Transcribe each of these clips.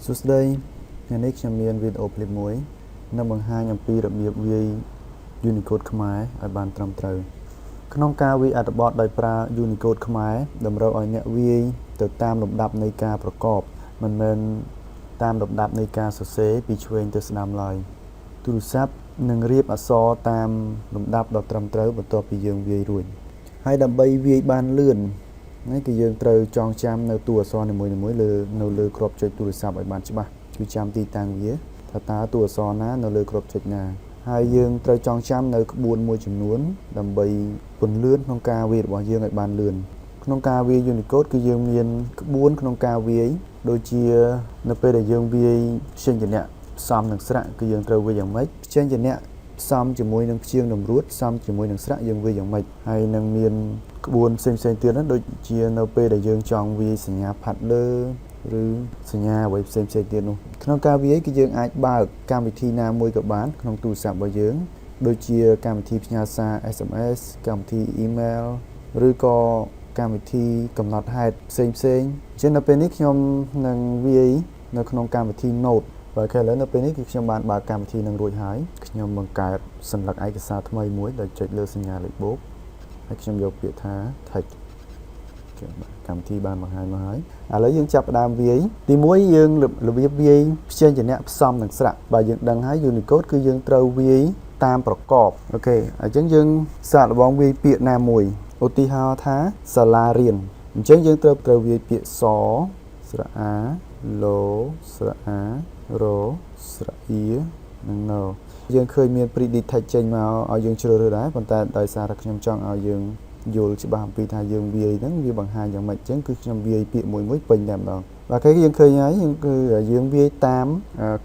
សួស្តីថ្ងៃនេះខ្ញុំមានវីដេអូឃ្លីបមួយនឹងបង្ហាញអំពីរបៀបវាយ Unicode ខ្មែរឲ្យបានត្រឹមត្រូវក្នុងការវាយអត្ថបទដោយប្រើ Unicode ខ្មែរតម្រូវឲ្យអ្នកវាយទៅតាមលំដាប់នៃការប្រកបមិនមែនតាមលំដាប់នៃការសរសេរពីឆ្វេងទៅស្ដាំឡើយទូរស័ព្ទនឹងរៀបអក្សរតាមលំដាប់ដ៏ត្រឹមត្រូវបន្ទាប់ពីយើងវាយរួចហើយដើម្បីវាយបានលឿននេះគឺយើងត្រូវចងចាំនៅតួអក្សរនីមួយៗនៅលើគ្រាប់ចុចទូរស័ព្ទឲ្យបានច្បាស់គឺចាំទីតាំងវាថាតើតួអក្សរណានៅលើគ្រាប់ចុចណាហើយយើងត្រូវចងចាំនៅក្បួនមួយចំនួនដើម្បីពន្លឿនក្នុងការវាយរបស់យើងឲ្យបានលឿនក្នុងការវាយ Unicode គឺយើងមានក្បួនក្នុងការវាយដូចជានៅពេលដែលយើងវាយព្យញ្ជនៈផ្សំនឹងស្រៈគឺយើងត្រូវវាយយ៉ាងម៉េចព្យញ្ជនៈផ្សំជាមួយនឹងព្យាង្គតម្រួតផ្សំជាមួយនឹងស្រៈយើងវាយយ៉ាងម៉េចហើយនឹងមានក្បួនផ្សេងទៀតហ្នឹងដូចជានៅពេលដែលយើងចង់វាយសញ្ញាផាត់លើឬសញ្ញាអ្វីផ្សេងទៀតនោះក្នុងការវាយគឺយើងអាចបើកកម្មវិធីណាមួយក៏បានក្នុងទូរស័ព្ទរបស់យើងដូចជាកម្មវិធីផ្ញើសារ SMS កម្មវិធី email ឬក៏កម្មវិធីកំណត់ហេតុផ្សេងអញ្ចឹងនៅពេលនេះខ្ញុំនឹងវាយនៅក្នុងកម្មវិធី Note បើឥឡូវនៅពេលនេះគឺខ្ញុំបានបើកកម្មវិធីនឹងរួចហើយខ្ញុំបង្កើតសញ្ញាឯកសារថ្មីមួយដោយចុចលើសញ្ញាលេខបូកហើយខ្ញុំយកពាក្យថា text កម្មវិធីបានបង្ហាញមកហើយឥឡូវយើងចាប់ផ្ដើមវាយទី1យើងរបៀបវាយព្យញ្ជនៈផ្សំនឹងស្រៈបើយើងដឹងហើយ Unicode គឺយើងត្រូវវាយតាមប្រកបអូខេអញ្ចឹងយើងសាកល្បងវាយពាក្យណាមួយឧទាហរណ៍ថាសាលារៀនអញ្ចឹងយើងត្រូវវាយពាក្យសស្រៈអាឡូស្រៈអារ៉ូស្រៈអ៊ីនិងណូយើងឃើញមាន predict text ចេញមកឲ្យយើងជ្រើសរើសដែរប៉ុន្តែដោយសារតែខ្ញុំចង់ឲ្យយើងយល់ច្បាស់អំពីថាយើងវាយហ្នឹងវាបង្ហាញយ៉ាងម៉េចអញ្ចឹងគឺខ្ញុំវាយពាក្យមួយពេញតែម្ដងបាទគេយើងឃើញហើយគឺយើងវាយតាម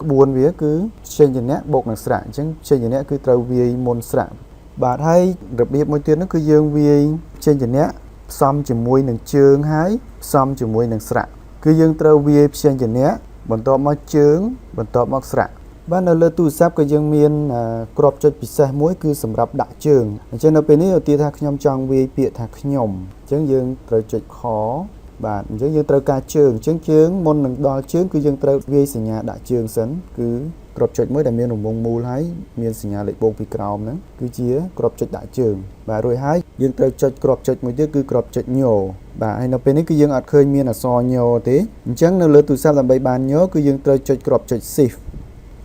ក្បួនវាគឺព្យញ្ជនៈបូកនឹងស្រៈអញ្ចឹងព្យញ្ជនៈគឺត្រូវវាយមុនស្រៈបាទហើយរបៀបមួយទៀតនោះគឺយើងវាយព្យញ្ជនៈផ្សំជាមួយនឹងជើងហើយផ្សំជាមួយនឹងស្រៈគឺយើងត្រូវវាយព្យញ្ជនៈបន្ទាប់មកជើងបន្ទាប់មកស្រៈបាទនៅលើទូរស័ព្ទក៏យើងមានគ្រាប់ចុចពិសេសមួយគឺសម្រាប់ដាក់ជើងអញ្ចឹងនៅពេលនេះឧទាហរណ៍ថាខ្ញុំចង់វាយពាក្យថាខ្ញុំអញ្ចឹងយើងត្រូវចុចខបាទអញ្ចឹងយើងត្រូវការជើងអញ្ចឹងជើងមុននឹងដល់ជើងគឺយើងត្រូវវាយសញ្ញាដាក់ជើងសិនគឺគ្រាប់ចុចមួយដែលមានរង្វង់មូលហើយមានសញ្ញាលេខបូកពីក្រោមហ្នឹងគឺជាគ្រាប់ចុចដាក់ជើងបាទរួចហើយយើងត្រូវចុចគ្រាប់ចុចមួយទៀតគឺគ្រាប់ចុចញបាទហើយនៅពេលនេះគឺយើងអត់ឃើញមានអក្សរញទេអញ្ចឹងនៅលើទូរស័ព្ទដើម្បីបានញគឺយើងត្រូវចុចគ្រាប់ចុច shift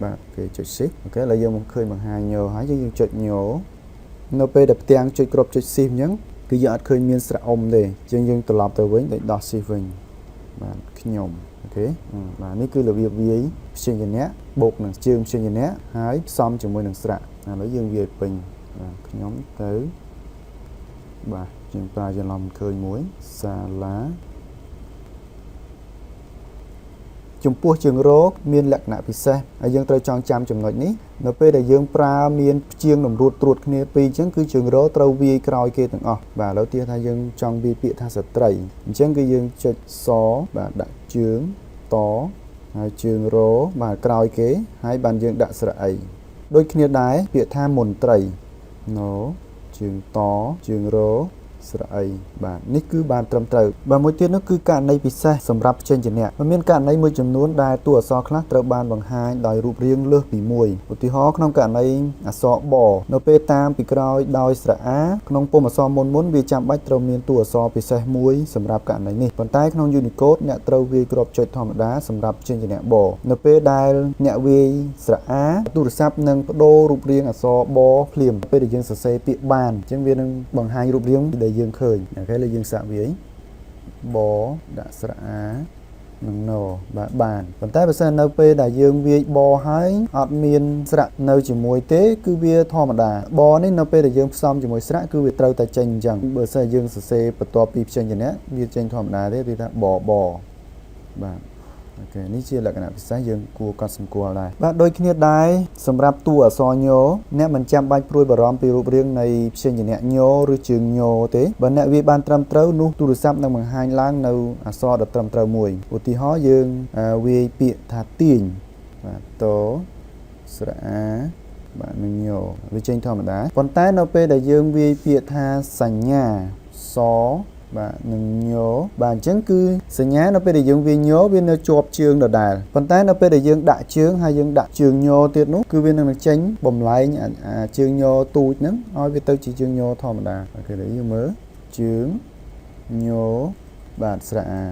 បាទគេចុច shift អូខេឥឡូវយើងមកឃើញបង្ហាញញហើយយើងចុចញនៅពេលដែលផ្ទាំងចុចគ្រាប់ចុច shift អញ្ចឹងគឺយើងអត់ឃើញមានស្រៈអ៊ុំទេអញ្ចឹងយើងត្រឡប់ទៅវិញដោយដោះ shift វិញបាទខ្ញុំអូខេបាទនេះគឺរបៀបវាយព្យញ្ជនៈបូកនឹងជើងព្យញ្ជនៈហើយផ្សំជាមួយនឹងស្រៈឥឡូវយើងវាយពេញបាទខ្ញុំទៅបាទយើងប្រើច្រឡំឃើញមួយសាលាចំពោះជើងរកមានលក្ខណៈពិសេសហើយយើងត្រូវចងចាំចំណុចនេះនៅពេលដែលយើងប្រើមានព្យាង្គតម្រួតត្រួតគ្នាពីរអញ្ចឹងគឺជើងរកត្រូវវាយក្រោយគេទាំងអស់បាទឥឡូវទៀតថាយើងចង់វាយពាក្យថាស្ត្រីអញ្ចឹងគឺយើងចុចសបាទដាក់ជើងតហើយជើងរបាទក្រោយគេហើយបានយើងដាក់ស្រៈអីដូចគ្នាដែរពាក្យថាមន្ត្រីណូជើងតជើងរស្រៈអីបាទនេះគឺបានត្រឹមត្រូវបាទមួយទៀតនោះគឺករណីពិសេសសម្រាប់ព្យញ្ជនៈមានករណីមួយចំនួនដែលតួអក្សរខ្លះត្រូវបានបង្ហាញដោយរូបរាងលើសពីមួយឧទាហរណ៍ក្នុងករណីអក្សរបនៅពេលតាមពីក្រោយដោយស្រៈអាក្នុងពុម្ពអក្សរមុនវាចាំបាច់ត្រូវមានតួអក្សរពិសេសមួយសម្រាប់ករណីនេះប៉ុន្តែក្នុង Unicode អ្នកត្រូវវាយគ្រាប់ចុចធម្មតាសម្រាប់ព្យញ្ជនៈបនៅពេលដែលអ្នកវាយស្រៈអាទូរស័ព្ទនឹងបដូររូបរាងអក្សរបភ្លាមពេលដែលយើងសរសេរពាក្យបានអញ្ចឹងវានឹងបង្ហាញរូបរាងដែលយើងឃើញអូខេលើយើងសាកវាយបដាក់ស្រៈអានឹងណបាទបានប៉ុន្តែបើសិននៅពេលដែលយើងវាយបហើយអត់មានស្រៈនៅជាមួយទេគឺវាធម្មតាបនេះនៅពេលដែលយើងផ្សំជាមួយស្រៈគឺវាត្រូវតែចេញអញ្ចឹងបើសិនយើងសរសេរបន្ទាប់ពីព្យញ្ជនៈវាចេញធម្មតាទេគឺថាបបាទអូខេនេះជាលក្ខណៈពិសេសយើងគួរកត់សម្គាល់ដែរបាទដូចគ្នាដែរសម្រាប់តួអក្សរញអ្នកមិនចាំបាច់ព្រួយបារម្ភពីរូបរាងនៃព្យញ្ជនៈញឬជើងញទេបើអ្នកវាយបានត្រឹមត្រូវនោះទូរស័ព្ទនឹងបង្ហាញឡើងនៅអក្សរដ៏ត្រឹមត្រូវមួយឧទាហរណ៍យើងវាយពាក្យថាទាញបាទតស្រៈអាបាទនឹងញវាចេញធម្មតាប៉ុន្តែនៅពេលដែលយើងវាយពាក្យថាសញ្ញាស បាទនឹងញោបាទអញ្ចឹងគឺសញ្ញានៅពេលដែលយើងវាញោវានៅជាប់ជើងដដែលប៉ុន្តែនៅពេលដែលយើងដាក់ជើងហើយយើងដាក់ជើងញោទៀតនោះគឺវានឹងចេញបំលែងជើងញោទូចហ្នឹងឲ្យវាទៅជាជើងញោធម្មតាអូខេយើងមើលជើងញោបាទស្រៈអា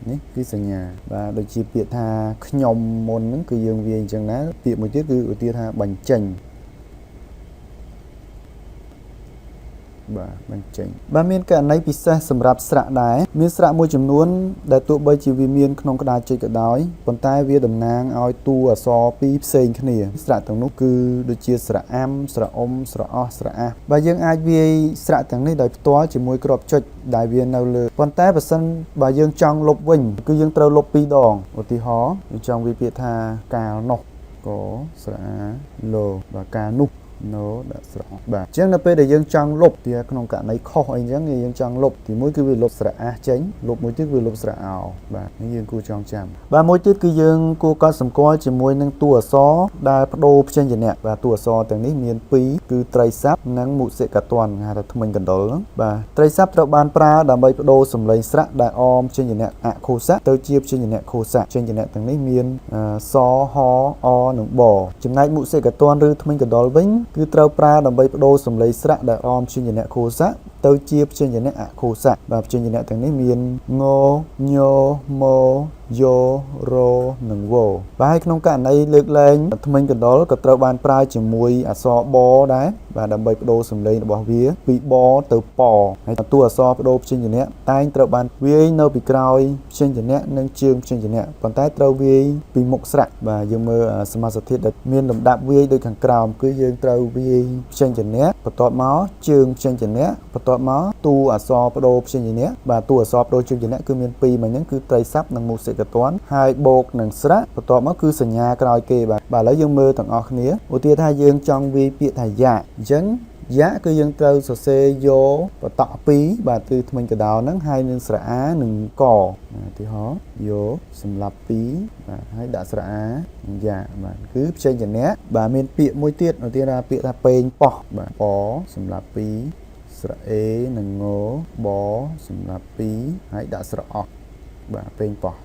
នេះគឺសញ្ញាបាទដូចជាពាក្យថាខ្ញុំមុនហ្នឹងគឺយើងវាអញ្ចឹងណាពាក្យមួយទៀតគឺឧទាហរណ៍ថាបញ្ចេញបាទបញ្ចេញបាទមានករណីពិសេសសម្រាប់ស្រៈដែរមានស្រៈមួយចំនួនដែលទោះបីជាវាមានក្នុងក្តារចុចក៏ដោយប៉ុន្តែវាតំណាងឲ្យតួអក្សរពីរផ្សេងគ្នាស្រៈទាំងនោះគឺដូចជាស្រៈអាំស្រៈអ៊ុំស្រៈអោះស្រៈអាបាទយើងអាចវាយស្រៈទាំងនេះដោយផ្ទាល់ជាមួយគ្រាប់ចុចដែលវានៅលើប៉ុន្តែបើសិនបើយើងចង់លុបវិញគឺយើងត្រូវលុប2ដងឧទាហរណ៍យើងចង់វាពាក្យថាកាលនោះកស្រៈអាលោបាទកាលនោះណូដាក់ស្រៈបាទអញ្ចឹងនៅពេលដែលយើងចង់លុបទីក្នុងករណីខុសអីអញ្ចឹងយើងចង់លុបទីមួយគឺវាលុបស្រៈអាចេញលុបមួយទៀតវាលុបស្រៈអោបាទនេះយើងគួរចងចាំបាទមួយទៀតគឺយើងគួរកត់សម្គាល់ជាមួយនឹងតួអក្សរដែលបដូរព្យញ្ជនៈបាទតួអក្សរទាំងនេះមាន2គឺត្រីស័ព្ទនិងមុសិកតន្ហៅថាធ្មេញកណ្ដុរហ្នឹងបាទត្រីស័ព្ទត្រូវបានប្រើដើម្បីបដូរសំឡេងស្រៈដែលអមព្យញ្ជនៈអខុសៈទៅជាព្យញ្ជនៈខុសៈព្យញ្ជនៈទាំងនេះមានសហអនិងបចំណែកមុសិកតន្ឬធ្មេញកណ្ដុរវិញគឺត្រូវប្រើដើម្បីបដូរសំឡេងស្រៈដែលអមព្យញ្ជនៈខុសៈទៅជាព្យញ្ជនៈអខុសៈបាទព្យញ្ជនៈទាំងនេះមានងញម៉យោរនិងវបាទក្នុងករណីលើកលែងធ្មេញកណ្ដុរក៏ត្រូវបានប្រើជាមួយអក្សរបដែរបាទដើម្បីបដូរសំឡេងរបស់វាពីបទៅពហើយតួអក្សរបដូរព្យញ្ជនៈតែងត្រូវបានវាយនៅពីក្រោយព្យញ្ជនៈនិងជើងព្យញ្ជនៈប៉ុន្តែត្រូវវាយពីមុខស្រៈបាទយើងមើលសមាសធាតុដែលមានលំដាប់វាយដូចខាងក្រោមគឺយើងត្រូវវាយព្យញ្ជនៈបន្ទាប់មកជើងព្យញ្ជនៈបន្ទាប់មកតួអក្សរបដូរព្យញ្ជនៈបាទតួអក្សរបដូរព្យញ្ជនៈគឺមាន2មកហ្នឹងគឺត្រីស័ព្ទនិងមុសិកតន្ហើយបូកនឹងស្រៈបន្ទាប់មកគឺសញ្ញាក្រោយគេបាទឥឡូវយើងមើលទាំងអស់គ្នាឧទាហរណ៍ថាយើងចង់វាយពាក្យថាយ៉ាអញ្ចឹងយ៉ាគឺយើងត្រូវសរសេរយោបតក់2បាទគឺធ្មេញកដោហ្នឹងហើយនឹងស្រៈអានិងកឧទាហរណ៍យោសម្រាប់2បាទហើយដាក់ស្រៈអានិងយ៉ាបាទគឺព្យញ្ជនៈបាទមានពាក្យមួយទៀតឧទាហរណ៍ពាក្យថាពេងប៉ោះបាទបសម្រាប់2ស្រៈអេនិងងបសម្រាប់2ហើយដាក់ស្រៈអោះបាទពេងប៉ោះ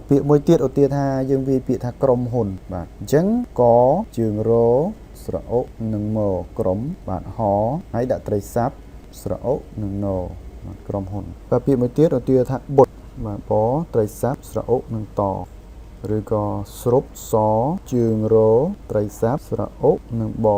ពាក្យមួយទៀតឧទាហរណ៍ថាយើងវាយពាក្យថាក្រុមហ៊ុនបាទអញ្ចឹងកជើងរស្រៈអុនិងមក្រុមបាទហហើយដាក់ត្រីស័ព្ទស្រៈអុនិងណបាទក្រុមហ៊ុនបាទពាក្យមួយទៀតឧទាហរណ៍ថាបុតបាទបត្រីស័ព្ទស្រៈអុនិងតឬក៏ស្រុបសជើងរត្រីស័ព្ទស្រៈអុនិងប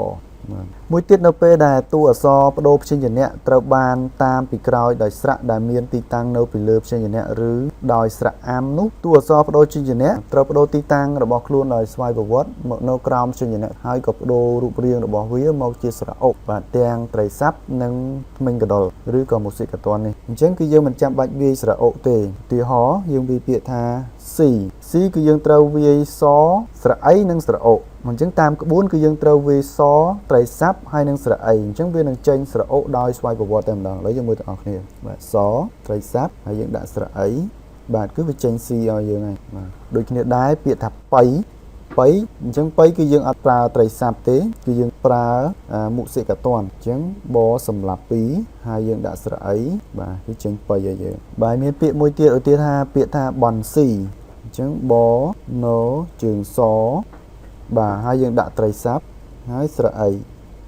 មួយទៀតនៅពេលដែលតួអក្សរបដូរព្យញ្ជនៈត្រូវបានតាមពីក្រោយដោយស្រៈដែលមានទីតាំងនៅពីលើព្យញ្ជនៈឬដោយស្រៈអាំនោះតួអក្សរបដូរព្យញ្ជនៈត្រូវបដូរទីតាំងរបស់ខ្លួនដោយស្វ័យប្រវត្តិមកនៅក្រោមព្យញ្ជនៈហើយក៏បដូររូបរាងរបស់វាមកជាស្រៈអុបាទទាំងត្រីស័ព្ទនិងធ្មេញកណ្ដុរឬក៏មុសិកតន្នេះអញ្ចឹងគឺយើងមិនចាំបាច់វាយស្រៈអុទេឧទាហរណ៍យើងវាយពាក្យថាC គឺយើងត្រូវវាយសស្រៈអីនិងស្រៈអុអញ្ចឹងតាមក្បួនគឺយើងត្រូវវាយសត្រីស័ព្ទហើយនិងស្រៈអីអញ្ចឹងវានឹងចេញស្រៈអុដោយស្វ័យប្រវត្តិតែម្ដងឥឡូវយើងមើលទាំងអស់គ្នាបាទសត្រីស័ព្ទហើយយើងដាក់ស្រៈអីបាទគឺវាចេញ C ឲ្យយើងហើយបាទដូចគ្នាដែរពាក្យថាបៃអញ្ចឹងបៃគឺយើងអត់ប្រើត្រីស័ព្ទទេគឺយើងប្រើមុសិកតន្អញ្ចឹងបសម្រាប់2ហើយយើងដាក់ស្រៈអីបាទគឺចេញបៃឲ្យយើងបាទមានពាក្យមួយទៀតឧទាហរណ៍ថាពាក្យថាបនស៊ីអញ្ចឹងបណូជើងសបាទហើយយើងដាក់ត្រីស័ព្ទហើយស្រៈអី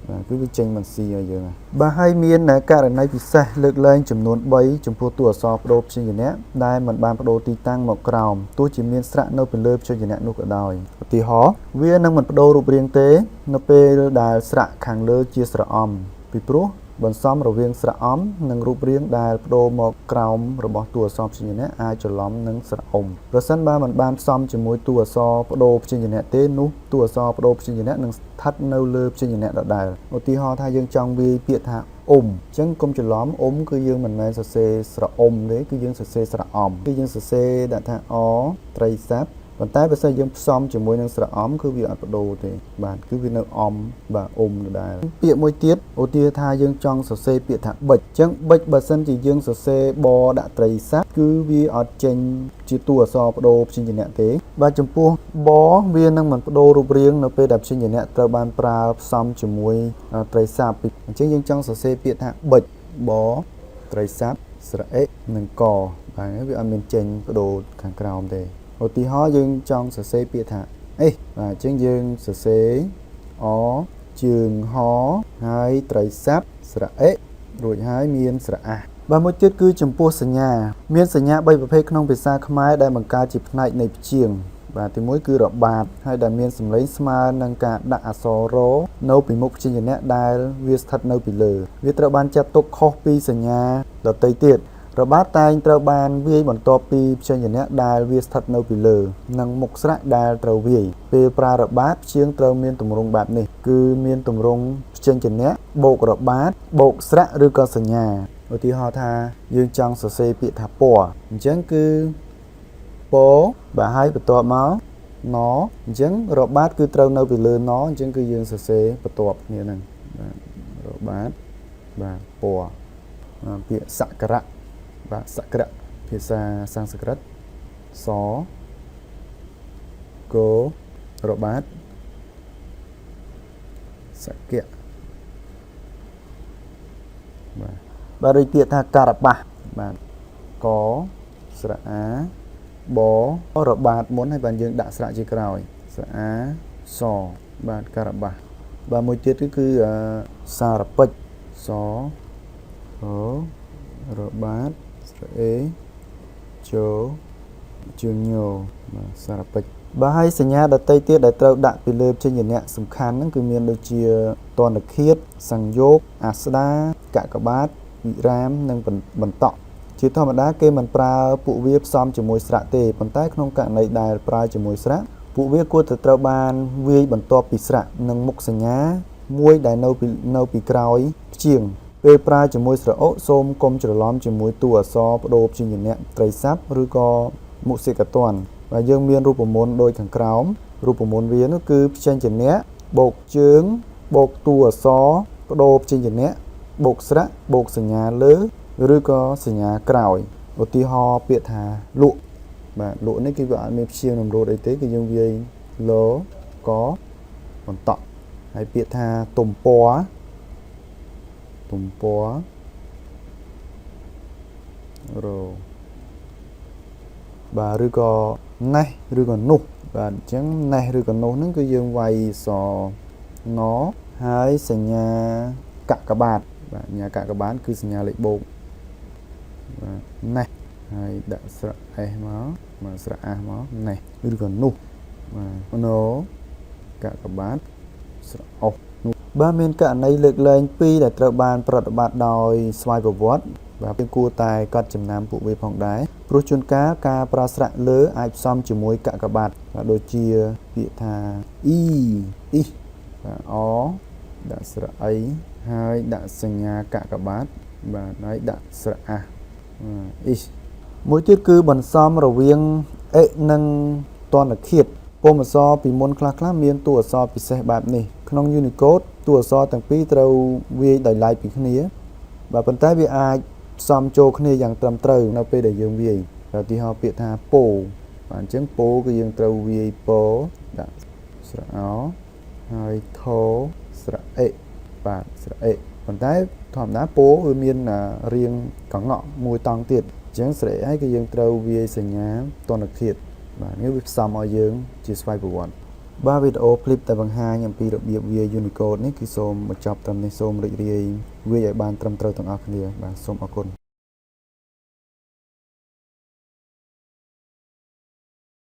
បាទគឺវាចេញមិនស៊ីឲ្យយើងហើយបាទហើយមានករណីពិសេសលើកលែងចំនួន3ចំពោះតួអក្សរបដូរព្យញ្ជនៈដែលមិនបានបដូរទីតាំងមកក្រោមទោះជាមានស្រៈនៅពីលើព្យញ្ជនៈនោះក៏ដោយឧទាហរណ៍វានឹងមិនបដូររូបរាងទេនៅពេលដែលស្រៈខាងលើជាស្រៈអំពីព្រោះបន្សំរវាងស្រៈអំនិងរូបរាងដែលបដូរមកក្រោមរបស់តួអក្សរព្យញ្ជនៈអាចច្រឡំនឹងស្រៈអុំប្រសិនបើមិនបានផ្សំជាមួយតួអក្សរបដូរព្យញ្ជនៈទេនោះតួអក្សរបដូរព្យញ្ជនៈនឹងស្ថិតនៅលើព្យញ្ជនៈដដែលឧទាហរណ៍ថាយើងចង់វាយពាក្យថាអ៊ុំអញ្ចឹងកុំច្រឡំអ៊ុំគឺយើងមិនមែនសរសេរស្រៈអ៊ុំទេគឺយើងសរសេរស្រៈអំគឺយើងសរសេរដាក់ថាអត្រីស័ព្ទប៉ុន្តែបើសិនយើងផ្សំជាមួយនឹងស្រៈអំគឺវាអត់បដូរទេបាទគឺវានៅអំបាទអ៊ុំដដែលពាក្យមួយទៀតឧទាហរណ៍ថាយើងចង់សរសេរពាក្យថាបិចអញ្ចឹងបិចបើសិនជាយើងសរសេរបដាក់ត្រីស័ព្ទគឺវាអត់ចេញជាតួអក្សរបដូរព្យញ្ជនៈទេបាទចំពោះបវានឹងមិនបដូររូបរាងនៅពេលដែលព្យញ្ជនៈត្រូវបានប្រើផ្សំជាមួយត្រីស័ព្ទអញ្ចឹងយើងចង់សរសេរពាក្យថាបិចបត្រីស័ព្ទ ស្រៈអេនិងកបាទវាអត់មានចេញបដូរខាងក្រោមទេឧទាហរណ៍យើងចង់សរសេរពាក្យថាអេបាទអញ្ចឹងយើងសរសេរអជើងហហើយត្រីស័ព្ទស្រៈអេរួចហើយមានស្រៈអាបាទមួយទៀតគឺចំពោះសញ្ញាមានសញ្ញា3ប្រភេទក្នុងភាសាខ្មែរដែលបង្កើតជាផ្នែកនៃព្យាង្គបាទទី1គឺរបាតហើយដែលមានសម្លេងស្មើនឹងការដាក់អក្សររនៅពីមុខព្យញ្ជនៈដែលវាស្ថិតនៅពីលើវាត្រូវបានចាត់ទុកខុសពីសញ្ញាដទៃទៀតរបាតតែងត្រូវបានវាយបន្ទាប់ពីព្យញ្ជនៈដែលវាស្ថិតនៅពីលើនិងមុខស្រៈដែលត្រូវវាយពេលប្រើរបាតព្យាង្គត្រូវមានទម្រង់បែបនេះគឺមានទម្រង់ព្យញ្ជនៈបូករបាតបូកស្រៈឬក៏សញ្ញាឧទាហរណ៍ថាយើងចង់សរសេរពាក្យថាពណ៌អញ្ចឹងគឺពបាទហើយបន្ទាប់មកណអញ្ចឹងរបាតគឺត្រូវនៅពីលើណអញ្ចឹងគឺយើងសរសេរបន្ទាប់គ្នាហ្នឹងបាទរបាតបាទពណ៌ពាក្យសក្ការៈបាទសក្ការៈភាសាសំស្ក្រឹតសករបាតសក្យៈបាទដូចពាក្យថាការបាសបាទកស្រៈអាបរបាតមុនហើយបានយើងដាក់ស្រៈជាក្រោយស្រៈអាសបាទការបាសបាទមួយទៀតគឺសារពេចសរបាតស្រៈអេជជើងញោបាទសារពេចបាទហើយសញ្ញាដទៃទៀតដែលត្រូវដាក់ពីលើព្យញ្ជនៈសំខាន់ហ្នឹងគឺមានដូចជាទណ្ឌឃាតសង្យោគអាស្ដាកក្បាតវិរាមនិងបន្តក់ជាធម្មតាគេមិនប្រើពួកវាផ្សំជាមួយស្រៈទេប៉ុន្តែក្នុងករណីដែលប្រើជាមួយស្រៈពួកវាគួរតែត្រូវបានវាយបន្ទាប់ពីស្រៈនិងមុខសញ្ញាមួយដែលនៅពីក្រោយព្យាង្គពេលប្រើជាមួយស្រៈអុសូមកុំច្រឡំជាមួយតួអក្សរបដូរព្យញ្ជនៈត្រីស័ព្ទឬក៏មុសិកទណ្ឌបាទយើងមានរូបមន្តដូចខាងក្រោមរូបមន្តវានោះគឺព្យញ្ជនៈបូកជើងបូកតួអក្សរបដូរព្យញ្ជនៈបូកស្រៈបូកសញ្ញាលើឬក៏សញ្ញាក្រោយឧទាហរណ៍ពាក្យថាលក់បាទលក់នេះគឺវាអត់មានព្យាង្គនំរោតអីទេគឺយើងវាយលកបន្តក់ហើយពាក្យថាទំព័ររបាទឬក៏ណេះឬក៏នោះបាទអញ្ចឹងណេះឬក៏នោះហ្នឹងគឺយើងវាយសណហើយសញ្ញាកក្បាតបាទសញ្ញាកក្បាតគឺសញ្ញាលេខបូកបាទណេះហើយដាក់ស្រៈអេសមកបាទស្រៈអាសមកណេះឬក៏នោះបាទណកក្បាតស្រៈអុសនោះបាទមានករណីលើកលែង2ដែលត្រូវបានប្រតិបត្តិដោយស្វ័យប្រវត្តិបាទយើងគួរតែកត់ចំណាំពួកវាផងដែរព្រោះជួនកាលការប្រើស្រៈលើអាចផ្សំជាមួយកក្បាតបាទដូចជាពាក្យថាអ៊ីបាទអដាក់ស្រៈអីហើយដាក់សញ្ញាកក្បាតបាទហើយដាក់ស្រៈអាសអ៊ីមួយទៀតគឺបន្សំរវាងអិនិងទណ្ឌឃាតពុម្ពអក្សរពីមុនខ្លះមានតួអក្សរពិសេសបែបនេះក្នុង Unicode តួអក្សរទាំងពីរត្រូវវាយដោយឡែកពីគ្នាបាទប៉ុន្តែវាអាចផ្សំចូលគ្នាយ៉ាងត្រឹមត្រូវនៅពេលដែលយើងវាយឧទាហរណ៍ពាក្យថាពោបាទអញ្ចឹងពោគឺយើងត្រូវវាយពោដាក់ស្រៈអោហើយថោស្រៈអិបាទស្រៈអិប៉ុន្តែធម្មតាពោវាមានរាងកង្កក់មួយតង់ទៀតអញ្ចឹងស្រៈអិគឺយើងត្រូវវាយសញ្ញាទណ្ឌឃាតបាទនេះវាផ្សំឲ្យយើងជាស្វ័យប្រវត្តិបាទវីដេអូឃ្លីបដែលបង្ហាញអំពីរបៀបវាយ Unicode នេះគឺសូមបញ្ចប់ត្រឹមនេះសូមរីករាយវាយឲ្យបានត្រឹមត្រូវទាំងអស់គ្នាបាទសូមអរគុណ